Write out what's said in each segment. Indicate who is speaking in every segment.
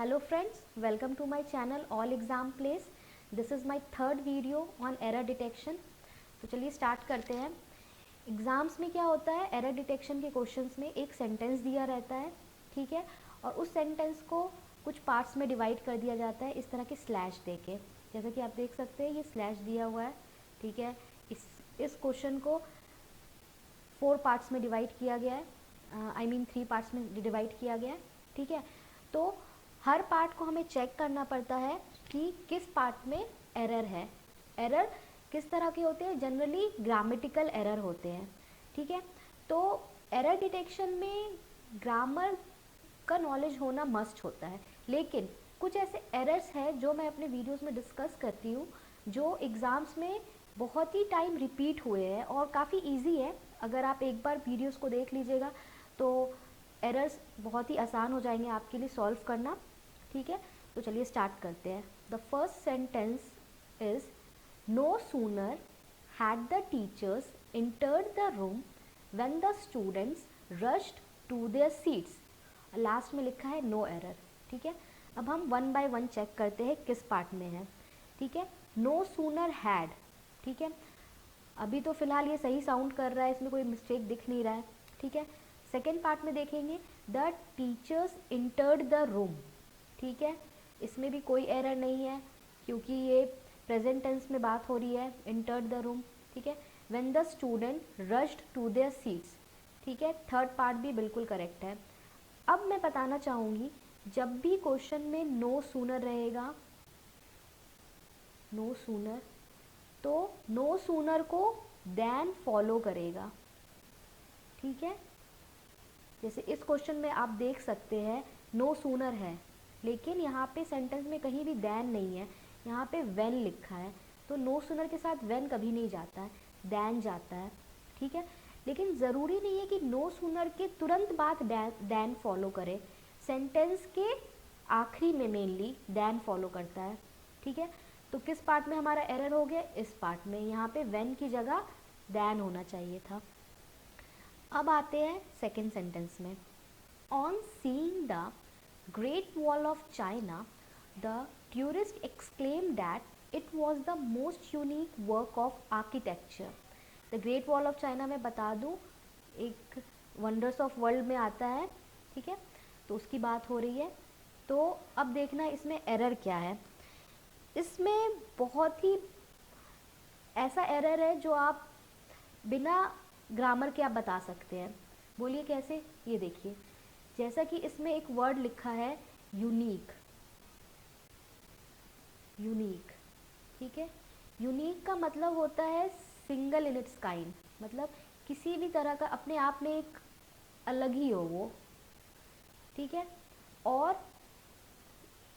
Speaker 1: Hello friends, welcome to my channel All Exam Plays. This is my third video on error detection. तो चलिए start करते हैं. Exams में क्या होता है, एरर डिटेक्शन के क्वेश्चंस में एक सेंटेंस दिया रहता है, ठीक है, और उस सेंटेंस को कुछ पार्ट्स में डिवाइड कर दिया जाता है इस तरह के स्लैश दे के. जैसे कि आप देख सकते हैं ये स्लैश दिया हुआ है, ठीक है. इस क्वेश्चन को 4 पार्ट्स में डिवाइड किया गया है, आई मीन 3 पार्ट्स में डिवाइड किया गया है, ठीक है. तो हर पार्ट को हमें चेक करना पड़ता है कि किस पार्ट में एरर है. एरर किस तरह के होते हैं, जनरली ग्रामेटिकल एरर होते हैं, ठीक है. तो एरर डिटेक्शन में ग्रामर का नॉलेज होना मस्ट होता है, लेकिन कुछ ऐसे एरर्स हैं जो मैं अपने वीडियोस में डिस्कस करती हूँ जो एग्ज़ाम्स में बहुत ही टाइम रिपीट हुए हैं और काफ़ी इजी है. अगर आप एक बार वीडियोस को देख लीजिएगा तो एरर्स बहुत ही आसान हो जाएंगे आपके लिए सॉल्व करना, ठीक है. तो चलिए स्टार्ट करते हैं. The first sentence is no sooner had the teachers entered the room when the students rushed to their seats. Last में लिखा है नो एरर, ठीक है. अब हम वन बाय वन चेक करते हैं किस पार्ट में है, ठीक है. नो सूनर हैड, ठीक है. अभी तो फिलहाल ये सही साउंड कर रहा है, इसमें कोई मिस्टेक दिख नहीं रहा है, ठीक है. सेकेंड पार्ट में देखेंगे the teachers entered the room, ठीक है. इसमें भी कोई एरर नहीं है क्योंकि ये प्रेजेंट टेंस में बात हो रही है, entered द रूम, ठीक है. When the student rushed to their seats, ठीक है. थर्ड पार्ट भी बिल्कुल करेक्ट है. अब मैं बताना चाहूँगी जब भी क्वेश्चन में नो सूनर रहेगा, नो सूनर, तो नो सूनर को देन फॉलो करेगा, ठीक है. जैसे इस क्वेश्चन में आप देख सकते हैं नो सूनर है, लेकिन यहाँ पे सेंटेंस में कहीं भी देन नहीं है, यहाँ पे व्हेन लिखा है. तो नो सूनर के साथ व्हेन कभी नहीं जाता है, देन जाता है, ठीक है. लेकिन ज़रूरी नहीं है कि नो सूनर के तुरंत बाद देन फॉलो करे. सेंटेंस के आखिरी में मेनली देन फॉलो करता है, ठीक है. तो किस पार्ट में हमारा एरर हो गया, इस पार्ट में. यहाँ पे व्हेन की जगह देन होना चाहिए था. अब आते हैं सेकेंड सेंटेंस में. On seeing the great wall of China the tourist exclaim that it was the most unique work of architecture. The great wall of China में बता दूँ एक वंडर्स ऑफ वर्ल्ड में आता है, ठीक है. तो उसकी बात हो रही है. तो अब देखना इसमें एरर क्या है. इसमें बहुत ही ऐसा एरर है जो आप बिना ग्रामर के आप बता सकते हैं. बोलिए कैसे, ये देखिए. जैसा कि इसमें एक वर्ड लिखा है यूनिक, यूनिक, ठीक है. यूनिक का मतलब होता है सिंगल इन इट्स काइंड, मतलब किसी भी तरह का अपने आप में एक अलग ही हो वो, ठीक है. और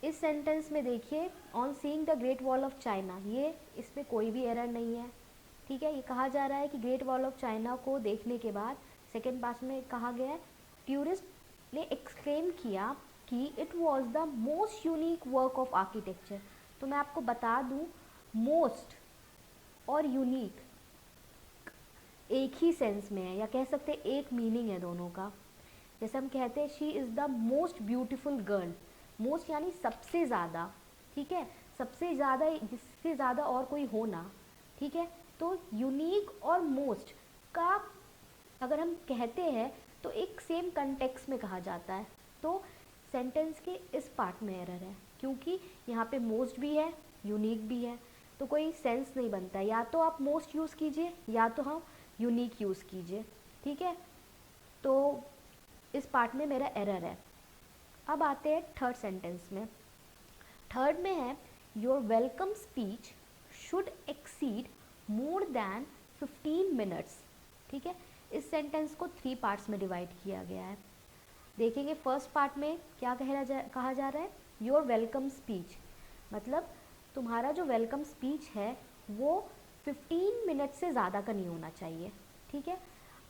Speaker 1: इस सेंटेंस में देखिए on seeing the great wall of China, ये इसमें कोई भी एरर नहीं है, ठीक है. ये कहा जा रहा है कि ग्रेट वॉल ऑफ चाइना को देखने के बाद सेकेंड पार्ट में कहा गया है टूरिस्ट ने एक्सक्लेम किया कि it was the most unique work of architecture. तो मैं आपको बता दूं मोस्ट और यूनिक एक ही सेंस में है, या कह सकते हैं एक मीनिंग है दोनों का. जैसे हम कहते हैं she is the most beautiful girl, most यानी सबसे ज़्यादा, ठीक है. सबसे ज़्यादा, जिससे ज़्यादा और कोई होना, ठीक है. तो यूनिक और मोस्ट का अगर हम कहते हैं तो एक सेम कंटेक्स्ट में कहा जाता है. तो सेंटेंस के इस पार्ट में एरर है क्योंकि यहाँ पे मोस्ट भी है, यूनिक भी है, तो कोई सेंस नहीं बनता. या तो आप मोस्ट यूज़ कीजिए या तो हम यूनिक यूज़ कीजिए, ठीक है. तो इस पार्ट में मेरा एरर है. अब आते हैं थर्ड सेंटेंस में. थर्ड में है your welcome speech should exceed more than 15 minutes, ठीक है. इस सेंटेंस को 3 पार्ट्स में डिवाइड किया गया है. देखेंगे फर्स्ट पार्ट में क्या कहा जा रहा है, योर वेलकम स्पीच, मतलब तुम्हारा जो वेलकम स्पीच है वो 15 मिनट से ज़्यादा का नहीं होना चाहिए, ठीक है.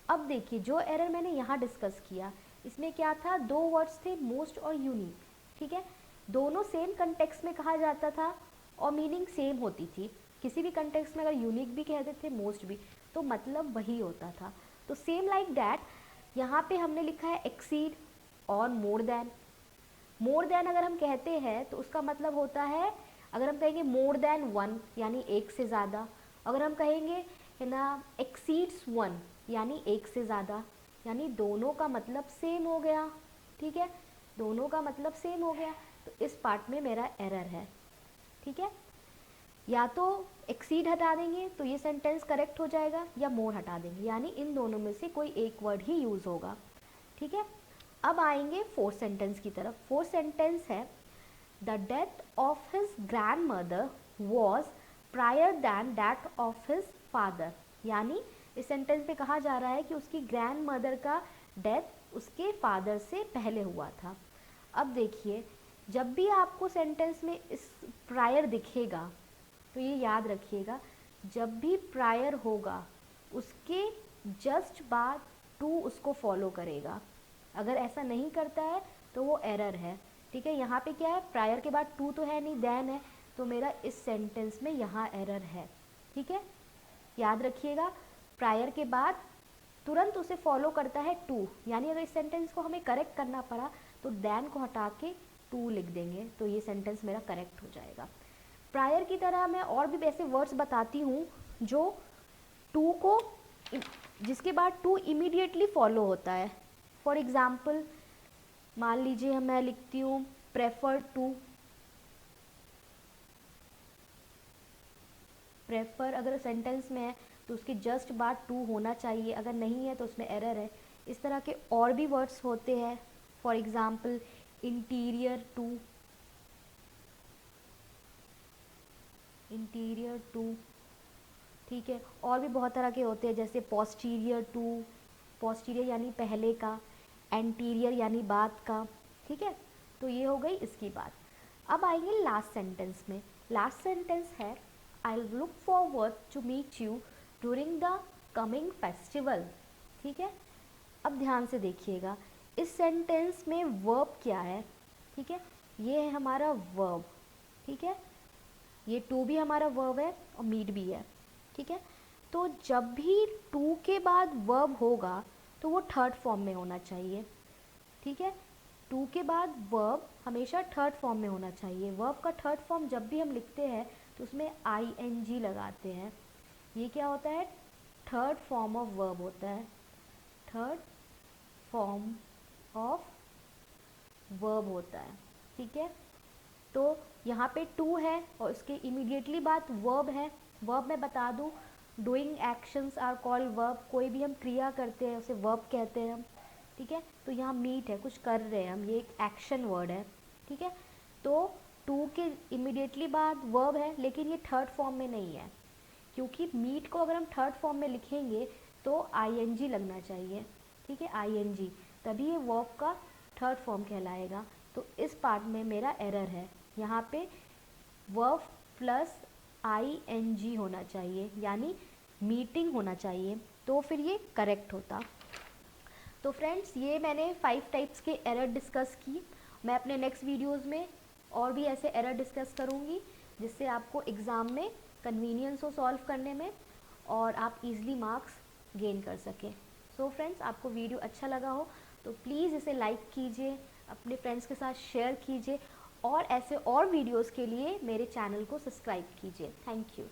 Speaker 1: अब देखिए जो एरर मैंने यहाँ डिस्कस किया इसमें क्या था, 2 वर्ड्स थे मोस्ट और यूनिक, ठीक है. दोनों सेम कंटेक्स्ट में कहा जाता था और मीनिंग सेम होती थी. किसी भी कंटेक्स्ट में अगर यूनिक भी कहते थे मोस्ट भी, तो मतलब वही होता था. तो सेम लाइक दैट यहाँ पे हमने लिखा है एक्सीड और मोर देन. मोर देन अगर हम कहते हैं तो उसका मतलब होता है, अगर हम कहेंगे मोर देन वन यानी एक से ज़्यादा, अगर हम कहेंगे है ना एक्सीड्स वन यानी एक से ज़्यादा, यानी दोनों का मतलब सेम हो गया। ठीक है, दोनों का मतलब सेम हो गया, तो इस पार्ट में मेरा एरर है। ठीक है, या तो एक्सीड हटा देंगे तो ये सेंटेंस करेक्ट हो जाएगा, या मोर हटा देंगे, यानी इन दोनों में से कोई एक वर्ड ही यूज़ होगा। ठीक है, अब आएंगे फोर्थ सेंटेंस की तरफ। फोर्थ सेंटेंस है the death of his grand mother was prior than that of his father, यानी इस सेंटेंस में कहा जा रहा है कि उसकी ग्रैंड मदर का डेथ उसके फादर से पहले हुआ था। अब देखिए, जब भी आपको सेंटेंस में इस प्रायर दिखेगा तो ये याद रखिएगा, जब भी प्रायर होगा उसके जस्ट बाद टू उसको फॉलो करेगा। अगर ऐसा नहीं करता है तो वो एरर है। ठीक है, यहाँ पे क्या है, प्रायर के बाद टू तो है नहीं, देन है, तो मेरा इस सेंटेंस में यहाँ एरर है। ठीक है, याद रखिएगा, प्रायर के बाद तुरंत उसे फॉलो करता है टू, यानी अगर इस सेंटेंस को हमें करेक्ट करना पड़ा तो देन को हटा के टू लिख देंगे, तो ये सेंटेंस मेरा करेक्ट हो जाएगा। प्रायर की तरह मैं और भी ऐसे वर्ड्स बताती हूँ जो टू को, जिसके बाद टू इमीडिएटली फॉलो होता है। फॉर एग्ज़ाम्पल मान लीजिए मैं लिखती हूँ प्रेफर टू, प्रेफर अगर सेंटेंस में है तो उसके जस्ट बाद टू होना चाहिए, अगर नहीं है तो उसमें एरर है। इस तरह के और भी वर्ड्स होते हैं, for example interior to, interior to. ठीक है, और भी बहुत तरह के होते हैं, जैसे पोस्टीरियर टू, पोस्टीरियर यानी पहले का, एंटीरियर यानी बाद का। ठीक है, तो ये हो गई इसकी बात। अब आएंगे लास्ट सेंटेंस में। लास्ट सेंटेंस है I look forward to meet you during the coming festival. ठीक है, अब ध्यान से देखिएगा, इस सेंटेंस में वर्ब क्या है। ठीक है, ये है हमारा वर्ब। ठीक है, ये टू भी हमारा वर्ब है और मीट भी है। ठीक है, तो जब भी टू के बाद वर्ब होगा तो वो थर्ड फॉर्म में होना चाहिए। ठीक है, टू के बाद वर्ब हमेशा थर्ड फॉर्म में होना चाहिए। वर्ब का थर्ड फॉर्म जब भी हम लिखते हैं तो उसमें ing लगाते हैं। ये क्या होता है, थर्ड फॉर्म ऑफ वर्ब होता है, थर्ड फॉर्म ऑफ वर्ब होता है। ठीक है, तो यहाँ पे टू है और उसके इमीडिएटली बाद वर्ब है। वर्ब मैं बता दूँ, doing actions are called verb, कोई भी हम क्रिया करते हैं उसे वर्ब कहते हैं हम। ठीक है, तो यहाँ मीट है, कुछ कर रहे हैं हम, ये एक एक्शन वर्ड है। ठीक है, तो टू के इमीडिएटली बाद वर्ब है, लेकिन ये थर्ड फॉर्म में नहीं है, क्योंकि मीट को अगर हम थर्ड फॉर्म में लिखेंगे तो ing लगना चाहिए। ठीक है, ing, तभी ये वर्ब का थर्ड फॉर्म कहलाएगा। तो इस पार्ट में मेरा एरर है, यहाँ पे वर्ब प्लस ing होना चाहिए, यानी मीटिंग होना चाहिए, तो फिर ये करेक्ट होता। तो फ्रेंड्स, ये मैंने 5 टाइप्स के एरर डिस्कस की। मैं अपने नेक्स्ट वीडियोस में और भी ऐसे एरर डिस्कस करूँगी, जिससे आपको एग्ज़ाम में कन्वीनियंस हो सॉल्व करने में और आप इजीली मार्क्स गेन कर सकें। सो फ्रेंड्स, आपको वीडियो अच्छा लगा हो तो प्लीज़ इसे लाइक कीजिए, अपने फ्रेंड्स के साथ शेयर कीजिए, और ऐसे और वीडियोस के लिए मेरे चैनल को सब्सक्राइब कीजिए। Thank you.